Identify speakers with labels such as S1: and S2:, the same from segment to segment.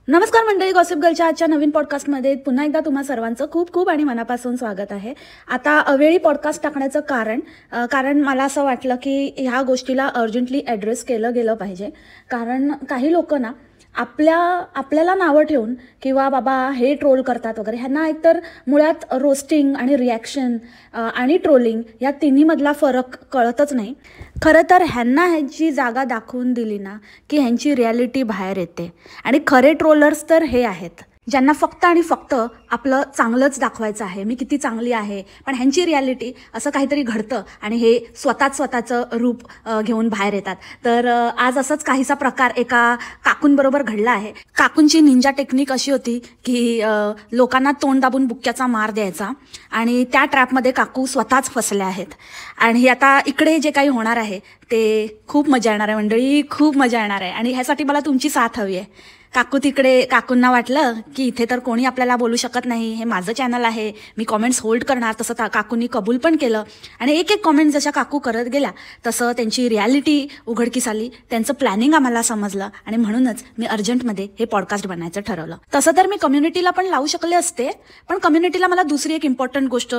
S1: नमस्कार मंडळी, गॉसिप गर्लच्या आजच्या नवीन पॉडकास्टमध्ये पुन्हा एकदा तुम्हा सर्वांचं खूप खूप आणि मनापासून स्वागत आहे. आता अवेळी पॉडकास्ट टाकण्याचं कारण मला असं वाटलं की ह्या गोष्टीला अर्जंटली ॲड्रेस केलं गेलं पाहिजे. कारण काही लोक ना आपल्याला नावं ठेवून किंवा बाबा हे ट्रोल करतात वगैरे, ह्यांना एकतर मुळात रोस्टिंग आणि रिॲक्शन आणि ट्रोलिंग या तिन्हीमधला फरक कळतच नाही. खरं तर ह्यांना ह्यांची जागा दाखवून दिली ना की ह्यांची रिॲलिटी बाहेर येते. आणि खरे ट्रोलर्स तर हे आहेत ज्यांना फक्त आणि फक्त आपलं चांगलंच दाखवायचं आहे, मी किती चांगली आहे, पण ह्यांची रिॲलिटी असं काहीतरी घडतं आणि हे स्वतःचं रूप घेऊन बाहेर येतात. तर आज असंच काहीसा प्रकार एका काकूंबरोबर घडला आहे. काकूंची निंजा टेक्निक अशी होती की लोकांना तोंड दाबून बुक्क्याचा मार द्यायचा, आणि त्या ट्रॅपमध्ये काकू स्वतःच फसल्या आहेत. आणि आता इकडे जे काही होणार आहे ते खूप मजा येणार आहे मंडळी, खूप मजा येणार आहे. आणि ह्यासाठी मला तुमची साथ हवी आहे. काकूंना वाटलं की इथे तर कोणी आपल्याला बोलू शकत नाही, हे माझं चॅनल आहे, मी कॉमेंट्स होल्ड करणार. तसं काकूंनी कबूल पण केलं आणि एक कॉमेंट जशा काकू करत गेल्या तसं त्यांची रिॲलिटी उघडकीस आली, त्यांचं प्लॅनिंग आम्हाला समजलं. आणि म्हणूनच मी अर्जंटमध्ये हे पॉडकास्ट बनायचं ठरवलं. तसं तर मी कम्युनिटीला पण लावू शकले असते, पण कम्युनिटीला मला दुसरी एक इम्पॉर्टंट गोष्ट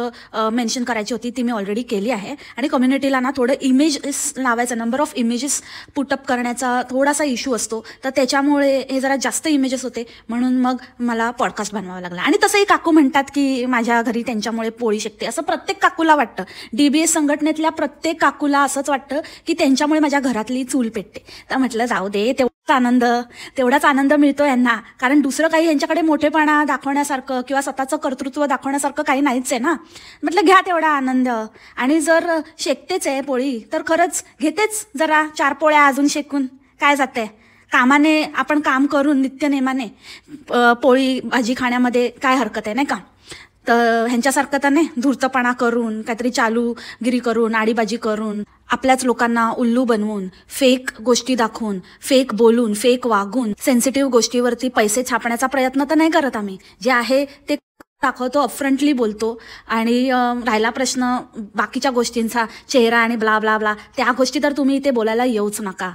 S1: मेन्शन करायची होती, ती मी ऑलरेडी केली आहे. आणि कम्युनिटीला ना थोडं इमेजेस लावायचा, नंबर ऑफ इमेजेस पुटअप करण्याचा थोडासा इश्यू असतो, तर त्याच्यामुळे हे जरा जास्त इमेजेस होते, म्हणून मग मला पॉडकास्ट बनवावा लागला. आणि तसंही काकू म्हणतात की माझ्या घरी त्यांच्यामुळे पोळी शेकते, असं प्रत्येक काकूला वाटतं. DBS संघटनेतल्या प्रत्येक काकूला असंच वाटतं की त्यांच्यामुळे माझ्या घरातली चूल पेटते. तर म्हटलं जाऊ दे, तेवढाच आनंद मिळतो यांना, कारण दुसरं काही यांच्याकडे मोठेपणा दाखवण्यासारखं किंवा स्वतःचं कर्तृत्व दाखवण्यासारखं काही नाहीच आहे ना. म्हटलं घ्या तेवढा आनंद. आणि जर शेकतेच आहे पोळी तर खरंच घेतेच जरा 4 पोळ्या अजून शेकून, काय जाते. कामाने आपण काम करून नित्यनेमाने पोळी भाजी खाण्यामध्ये काय हरकत आहे, नाही का. तर ह्यांच्यासारखं तर नाही धूर्तपणा करून, काहीतरी चालूगिरी करून, आडीबाजी करून, आपल्याच लोकांना उल्लू बनवून, फेक गोष्टी दाखवून, फेक बोलून, फेक वागून, सेन्सिटिव्ह गोष्टीवरती पैसे छापण्याचा प्रयत्न तर नाही करत आम्ही. जे आहे ते दाखवतो, अपफ्रंटली बोलतो. आणि राहिला प्रश्न बाकीच्या गोष्टींचा, चेहरा आणि ब्ला ब्ला ब्ला, त्या गोष्टी तर तुम्ही इथे बोलायला येऊच नका.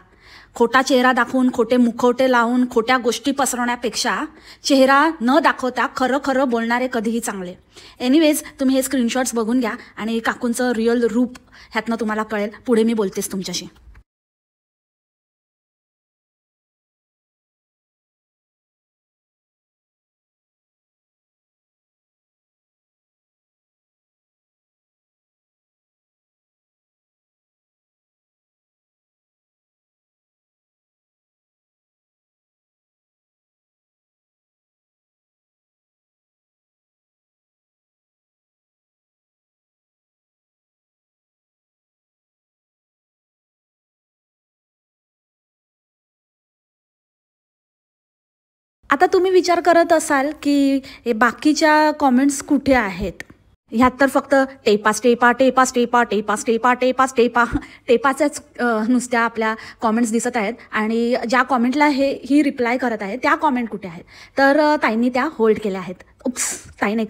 S1: खोटा चेहरा दाखवून, खोटे मुखवटे लावून, खोट्या गोष्टी पसरवण्यापेक्षा चेहरा न दाखवता खरं बोलणारे कधीही चांगले. एनिवेज, तुम्ही हे स्क्रीनशॉट्स बघून घ्या आणि काकूंचं रिअल रूप ह्यातनं तुम्हाला कळेल. पुढे मी बोलतेस तुमच्याशी. आता तुम्ही विचार करत असाल की हे बाकीच्या कॉमेंट्स कुठे आहेत. ह्यात तर फक्त टेपाच्याच नुसत्या आपल्या कॉमेंट्स दिसत आहेत. आणि ज्या कॉमेंटला ही रिप्लाय करत आहे त्या कॉमेंट कुठे आहेत, तर ताईंनी त्या होल्ड केल्या आहेत. ताई नाही,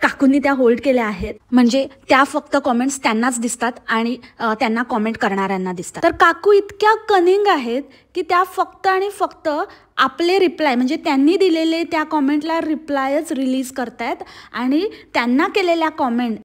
S1: काकूंनी त्या होल्ड केल्या आहेत. म्हणजे त्या फक्त कॉमेंट्स त्यांनाच दिसतात आणि त्यांना कॉमेंट करणाऱ्यांना दिसतात. तर काकू इतक्या कनिंग आहेत की त्या फक्त आणि फक्त आपले रिप्लाय, म्हणजे त्यांनी दिलेले त्या कॉमेंटला रिप्लायच रिलीज करतायत. आणि त्यांना केलेल्या कॉमेंट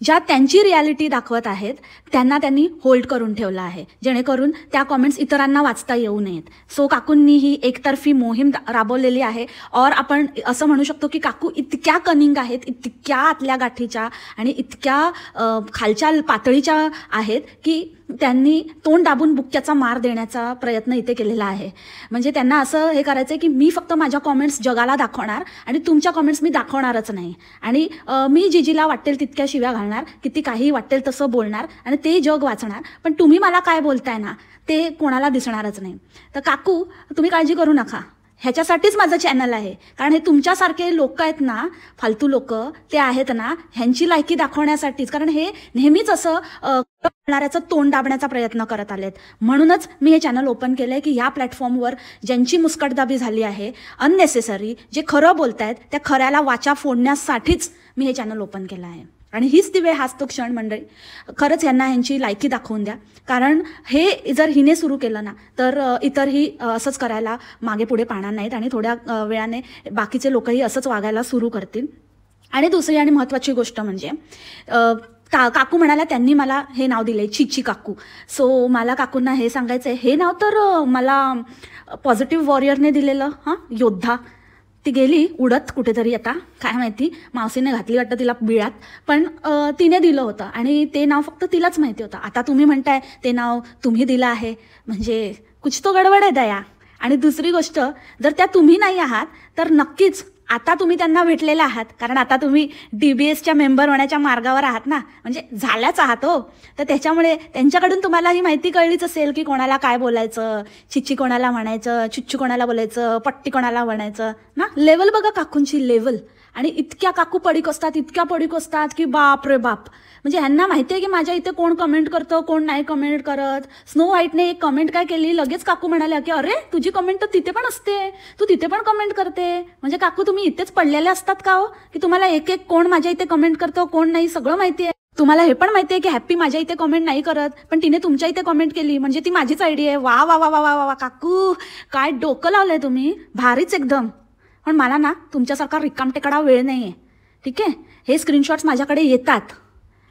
S1: ज्या त्यांची रिॲलिटी दाखवत आहेत त्यांना त्यांनी होल्ड करून ठेवलं आहे, जेणेकरून त्या कॉमेंट्स इतरांना वाचता येऊ नयेत. सो काकूंनी ही एकतर्फी मोहीम राबवलेली आहे. और आपण असं म्हणू शकतो की काकू इतक्या कनिंग आहेत, इतक्या आतल्या गाठीच्या आणि इतक्या खालच्या पातळीच्या आहेत की त्यांनी तोंड दाबून बुक्क्याचा मार देण्याचा प्रयत्न इथे केलेला आहे. म्हणजे त्यांना असं हे करायचं आहे की मी फक्त माझ्या कॉमेंट्स जगाला दाखवणार आणि तुमच्या कॉमेंट्स मी दाखवणारच नाही. आणि मी जिजीला वाटेल तितक्या शिव्या घालणार, किती काही वाटेल तसं बोलणार आणि ते जग वाचणार, पण तुम्ही मला काय बोलताय ना ते कोणाला दिसणारच नाही. तर काकू, तुम्ही काळजी करू नका, ह्याच्यासाठीच माझं चॅनल आहे. कारण हे तुमच्यासारखे लोक आहेत ना, फालतू लोक ते आहेत ना, ह्यांची लायकी दाखवण्यासाठीच. कारण हे नेहमीच असं बोलणाऱ्याचं तोंड दाबण्याचा प्रयत्न करत आलेत. म्हणूनच मी हे चॅनल ओपन केलं आहे की ह्या प्लॅटफॉर्मवर ज्यांची मुस्कटदाबी झाली आहे अननेसेसरी, जे खरं बोलतायत त्या खऱ्याला वाचा फोडण्यासाठीच मी हे चॅनल ओपन केलं आहे. आणि हीच ती वेळ, हाच तो क्षण मंडळी. खरंच यांना ह्यांची लायकी दाखवून द्या, कारण हे जर हिने सुरू केलं ना तर इतरही असंच करायला मागे पुढे पाहणार नाहीत आणि थोड्या वेळाने बाकीचे लोकही असंच वागायला सुरू करतील. आणि दुसरी आणि महत्त्वाची गोष्ट म्हणजे काकू म्हणाल्या त्यांनी मला हे नाव दिले, चिची काकू. सो मला काकूंना हे सांगायचं आहे, हे नाव तर मला पॉझिटिव्ह वॉरियरने दिलेलं, योद्धा. ती गेली उडत कुठेतरी, आता काय माहिती, मावशीने घातली वाटतं तिला बिळात, पण तिने दिलं होतं आणि ते नाव फक्त तिलाच माहिती होतं. आता तुम्ही म्हणताय ते नाव तुम्ही दिलं आहे, म्हणजे कुछ तो गडबड आहे दया. आणि दुसरी गोष्ट, जर त्या तुम्ही नाही आहात तर नक्कीच आता तुम्ही त्यांना भेटलेले आहात, कारण आता तुम्ही DBSच्या मेंबर होण्याच्या मार्गावर आहात ना, म्हणजे झाल्याच आहात हो. तर त्याच्यामुळे त्यांच्याकडून तुम्हाला ही माहिती कळलीच असेल की कोणाला काय बोलायचं, चिच्ची कोणाला म्हणायचं, चुच्चू कोणाला बोलायचं, पट्टी कोणाला म्हणायचं ना. लेवल बघा काकूंची, लेवल. आणि इतक्या काकू पडीक असतात, इतक्या पडीक असतात की बाप रे बाप. म्हणजे ह्यांना माहिती आहे की माझ्या इथे कोण कमेंट करतं, कोण नाही कमेंट करत. स्नो व्हाईटने एक कमेंट काय केली, लगेच काकू म्हणाल्या की अरे तुझी कमेंट तर तिथे पण असते, तू तिथे पण कमेंट करते. म्हणजे काकू तुम्ही इथेच पडलेले असतात का हो, की तुम्हाला एक एक कोण माझ्या इथे कमेंट करतं, कोण नाही, सगळं माहिती आहे. तुम्हाला हे पण माहिती आहे की हॅप्पी माझ्या इथे कमेंट नाही करत, पण तिने तुमच्या इथे कमेंट केली म्हणजे ती माझीच आयडी आहे. वा वा वा वा वा वा काकू, काय डोकं लावलंय तुम्ही, भारीच एकदम. पण मला ना तुमच्यासारखा रिकामटेकडा वेळ नाही आहे, ठीक आहे. हे स्क्रीनशॉट्स माझ्याकडे येतात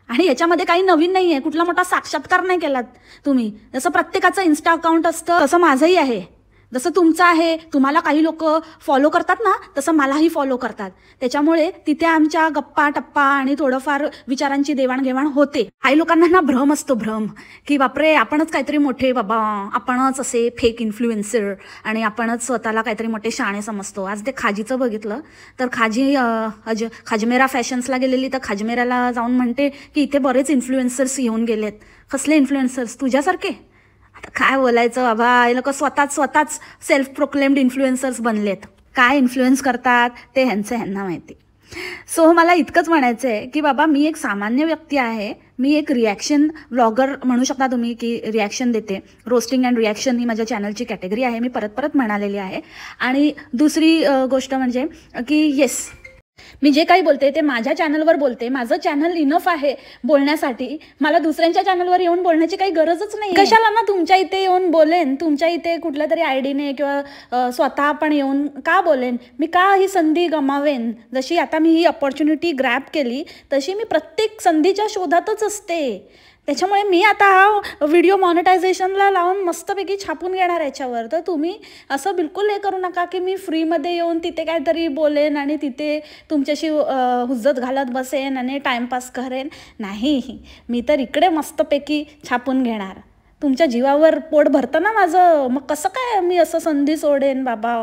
S1: आणि याच्यामध्ये काही नवीन नाही आहे, कुठला मोठा साक्षात्कार नाही केलात तुम्ही. जसं प्रत्येकाचं इन्स्टा अकाउंट असतं तसं माझंही आहे, जसं तुमचं आहे. तुम्हाला काही लोक फॉलो करतात ना, तसं मलाही फॉलो करतात. त्याच्यामुळे तिथे आमच्या गप्पा टप्पा आणि थोडंफार विचारांची देवाणघेवाण होते. काही लोकांना ना भ्रम असतो, भ्रम, की बापरे आपणच काहीतरी मोठे बाबा, आपणच असे फेक इन्फ्लुएन्सर आणि आपणच स्वतःला काहीतरी मोठे शाणे समजतो. आज ते खाजीचं बघितलं तर खाजी खाजमेरा फॅशन्सला गेलेली, तर खाजमेराला जाऊन म्हणते की इथे बरेच इन्फ्लुएन्सर्स येऊन गेलेत. कसले इन्फ्लुएन्सर्स, तुझ्यासारखे? आता काय बोलायचं बाबा, हे लोक स्वतःच सेल्फ प्रोक्लेम्ड इन्फ्लुएन्सर्स बनलेत. काय इन्फ्लुएन्स करतात ते ह्यांना माहिती. सो मला इतकंच म्हणायचं आहे की बाबा मी एक सामान्य व्यक्ती आहे, मी एक रिॲक्शन व्लॉगर म्हणू शकता तुम्ही, की रिॲक्शन देते. रोस्टिंग अँड रिॲक्शन ही माझ्या चॅनलची कॅटेगरी आहे, मी परत म्हणालेली आहे. आणि दुसरी गोष्ट म्हणजे की येस, मी जे काही बोलते ते माझ्या चॅनलवर बोलते. माझं चॅनल इनफ आहे बोलण्यासाठी, मला दुसऱ्यांच्या चॅनलवर येऊन बोलण्याची काही गरजच नाही. कशाला ना तुमच्या इथे येऊन बोलेन, तुमच्या इथे कुठल्या तरी आयडीने किंवा स्वतः पण येऊन का बोलेन मी, का ही संधी गमावेन. जशी आता मी ही अपॉर्च्युनिटी ग्रॅब केली तशी मी प्रत्येक संधीच्या शोधातच असते. त्याच्यामुळे मी आता हा व्हिडिओ मॉनिटायझेशनला लावून मस्तपैकी छापून घेणार याच्यावर. तर तुम्ही असं बिलकुल हे करू नका की मी फ्रीमध्ये येऊन तिथे काहीतरी बोलेन आणि तिथे तुमच्याशी हुज्जत घालत बसेन आणि टाईमपास करेन. नाही, मी तर इकडे मस्तपैकी छापून घेणार. तुमच्या जीवावर पोट भरतं ना माझं, मग कसं काय मी असं संधी सोडेन बाबा.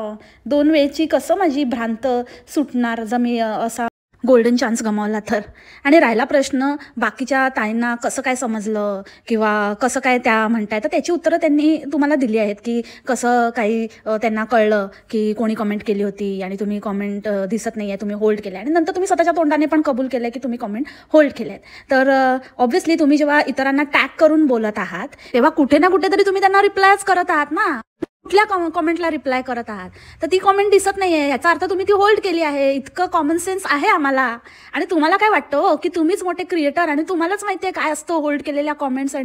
S1: 2 वेळची कसं माझी भ्रांत सुटणार जर मी असा गोल्डन चान्स गमावला तर. आणि राहिला प्रश्न बाकीच्या ताईंना कसं काय समजलं किंवा कसं काय त्या म्हणताय, तर त्याची उत्तरं त्यांनी तुम्हाला दिली आहेत की कसं काही त्यांना कळलं की कोणी कमेंट केली होती आणि तुम्ही कमेंट दिसत नाही आहे, तुम्ही होल्ड केलं आणि नंतर तुम्ही स्वतःच्या तोंडाने पण कबूल केलं की तुम्ही कमेंट होल्ड केले. तर ऑब्व्हियसली तुम्ही जेव्हा इतरांना टॅग करून बोलत आहात तेव्हा कुठे ना कुठेतरी तुम्ही त्यांना रिप्लायच करत आहात ना. कुठल्या कमेंटला रिप्लाय करत आहात, तर ती कमेंट दिसत नाही आहे, याचा अर्थ तुम्ही ती होल्ड केली आहे. इतकं कॉमन सेन्स आहे आम्हाला. आणि तुम्हाला काय वाटतं की तुम्हीच मोठे क्रिएटर आणि तुम्हालाच माहिती आहे काय असतं होल्ड केलेल्या कॉमेंट्स.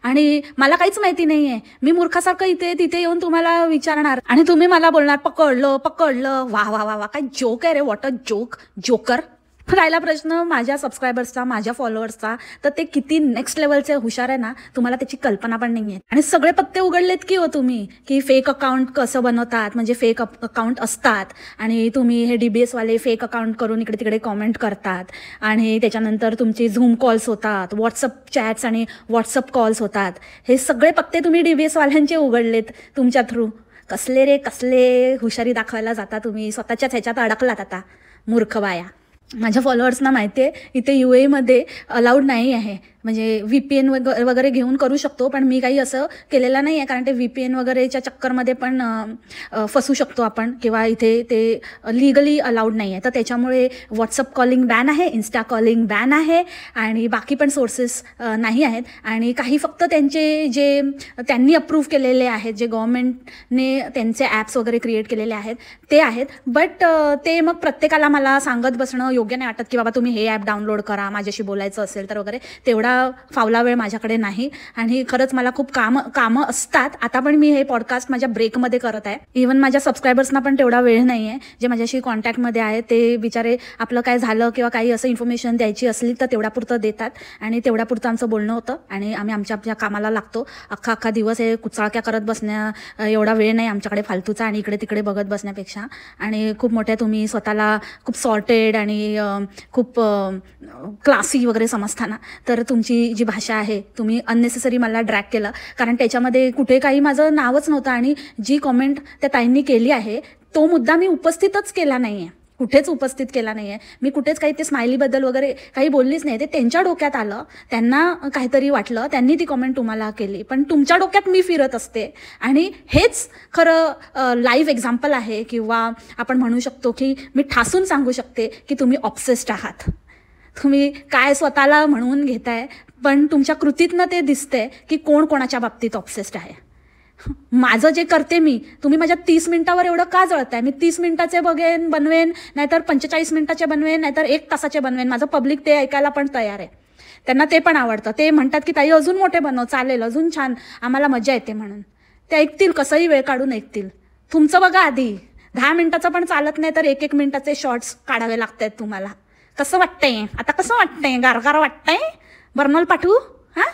S1: आणि मला काहीच माहिती नाही आहे. मी मूर्खासारखं इथे तिथे येऊन तुम्हाला विचारणार आणि तुम्ही मला बोलणार पकडलं. वा वा वा वा, काय जोक आहे रे, व्हॉट अ जोक, जोकर. राहिला प्रश्न माझ्या सबस्क्रायबर्सचा, माझ्या फॉलोअर्सचा, तर ते किती नेक्स्ट लेवलचे हुशार आहे ना, तुम्हाला त्याची कल्पना पण नाही आहे. आणि सगळे पत्ते उघडलेत की हो तुम्ही, की फेक अकाउंट कसं बनवतात, म्हणजे फेक अकाउंट असतात आणि तुम्ही हे DBS वाले फेक अकाउंट करून इकडे तिकडे कॉमेंट करतात आणि त्याच्यानंतर तुमचे झूम कॉल्स होतात, व्हॉट्सअप चॅट्स आणि व्हॉट्सअप कॉल्स होतात. हे सगळे पत्ते तुम्ही DBS वाल्यांचे उघडलेत तुमच्या थ्रू. कसले हुशारी दाखवायला जाता तुम्ही, स्वतःच्याच ह्याच्यात अडकलात आता मूर्ख बाया. माझ्या फॉलोअर्सना माहिती आहे इथे UAE मध्ये अलाउड नाही आहे म्हणजे VPN वगैरे घेऊन करू शकतो, पण मी काही असं केलेलं नाही आहे, कारण ते VPN वगैरेच्या चक्करमध्ये पण फसू शकतो आपण, किंवा इथे ते लीगली अलाउड नाही आहे. तर त्याच्यामुळे व्हॉट्सअप कॉलिंग बॅन आहे, इन्स्टा कॉलिंग बॅन आहे, आणि बाकी पण सोर्सेस नाही आहेत. आणि काही फक्त त्यांचे जे त्यांनी अप्रूव्ह केलेले आहेत, जे गव्हर्नमेंटने त्यांचे ॲप्स वगैरे क्रिएट केलेले आहेत ते आहेत. बट ते मग प्रत्येकाला मला सांगत बसणं योग्य नाही वाटत, की बाबा तुम्ही हे ॲप डाउनलोड करा माझ्याशी बोलायचं असेल तर वगैरे. तेवढा फावला वेळ माझ्याकडे नाही, आणि खरंच मला खूप कामं असतात. आता पण मी हे पॉडकास्ट माझ्या ब्रेकमध्ये करत आहे. इव्हन माझ्या सबस्क्रायबर्सना पण तेवढा वेळ नाही आहे, जे माझ्याशी कॉन्टॅक्टमध्ये आहे ते बिचारे आपलं काय झालं किंवा काही असं इन्फॉर्मेशन द्यायची असली तर तेवढ्यापुरतं देतात, आणि तेवढ्यापुरतं आमचं बोलणं होतं, आणि आम्ही आमच्या कामाला लागतो. अख्खा दिवस हे कुचाळक्या करत बसण्या एवढा वेळ नाही आमच्याकडे फालतूचा, आणि इकडे तिकडे बघत बसण्यापेक्षा. आणि खूप मोठ्या तुम्ही स्वतःला खूप सॉर्टेड आणि खूप क्लासी वगैरे समजताना, तर तुमची जी भाषा आहे तुम्ही अननेसेसरी मला ड्रॅग केलं, कारण त्याच्यामध्ये कुठे काही माझं नावच नव्हतं, आणि जी कॉमेंट त्या ताईंनी केली आहे तो मुद्दा मी उपस्थितच केला नाही आहे, कुठेच उपस्थित केला नाही आहे. मी कुठेच काही ते स्माइलीबद्दल वगैरे काही बोललीच नाही. ते त्यांच्या डोक्यात आलं, त्यांना काहीतरी वाटलं, त्यांनी ती कॉमेंट तुम्हाला केली, पण तुमच्या डोक्यात मी फिरत असते. आणि हेच खरं लाईव्ह एक्झाम्पल आहे, किंवा आपण म्हणू शकतो की मी ठासून सांगू शकते की तुम्ही ऑब्सेस्ड आहात. तुम्ही काय स्वतःला म्हणून घेताय, पण तुमच्या कृतीतनं ते दिसतंय की कोण कोणाच्या बाबतीत ऑब्सेस्ड आहे. माझं जे करते मी, तुम्ही माझ्या 30 मिनिटावर एवढं का जळताय? मी 30 मिनिटाचे बनवेन, नाहीतर 45 मिनिटाचे बनवेन, नाहीतर 1 तासाचे बनवेन. माझं पब्लिक ते ऐकायला पण तयार आहे, त्यांना ते पण आवडतं. ते म्हणतात की ताई अजून मोठे बनव, चालेल, अजून छान, आम्हाला मजा येते म्हणून. ते ऐकतील, कसंही वेळ काढून ऐकतील. तुमचं बघा, आधी 10 मिनिटाचं पण चालत नाही तर 1-1 मिनिटाचे शॉर्ट्स काढावे लागत आहेत तुम्हाला. कसं वाटतंय आता? कसं वाटतंय? गारगार वाटतंय? बर्नॉल पाठवू? हां,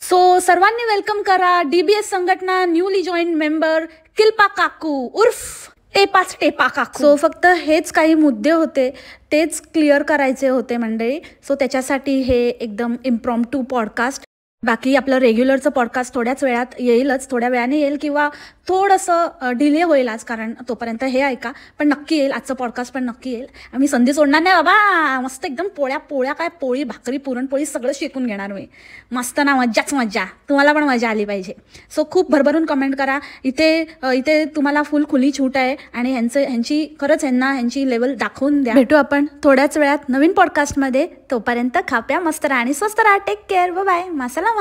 S1: सो सर्वांनी वेलकम करा DBS संघटना न्यूली जॉईन मेंबर किल्पा काकू उर्फ टेपा काकू. सो फक्त हेच काही मुद्दे होते, तेच क्लिअर करायचे होते मंडळी. सो त्याच्यासाठी हे एकदम इम्प्रॉम्प्टू पॉडकास्ट. बाकी आपलं रेग्युलरचं पॉडकास्ट थोड्याच वेळात येईलच, थोड्या वेळाने येईल, किंवा थोडंसं डिले होईल आज, कारण तोपर्यंत हे ऐका, पण नक्की येईल. आजचं पॉडकास्ट पण नक्की येईल. आम्ही संधी सोडणार नाही बाबा. मस्त एकदम पोळ्या काय, पोळी भाकरी पुरणपोळी सगळं शिकून घेणार मी. मस्त ना, मज्जाच मज्जा. तुम्हाला पण मजा आली पाहिजे. सो खूप भरभरून कमेंट करा. इथे तुम्हाला फुल खुली छूट आहे, आणि ह्यांची लेवल दाखवून द्या. भेटू आपण थोड्याच वेळात नवीन पॉडकास्टमध्ये. तोपर्यंत खाप्या, मस्त राहा आणि स्वस्त राहा. Take care, bye bye, मासलामा.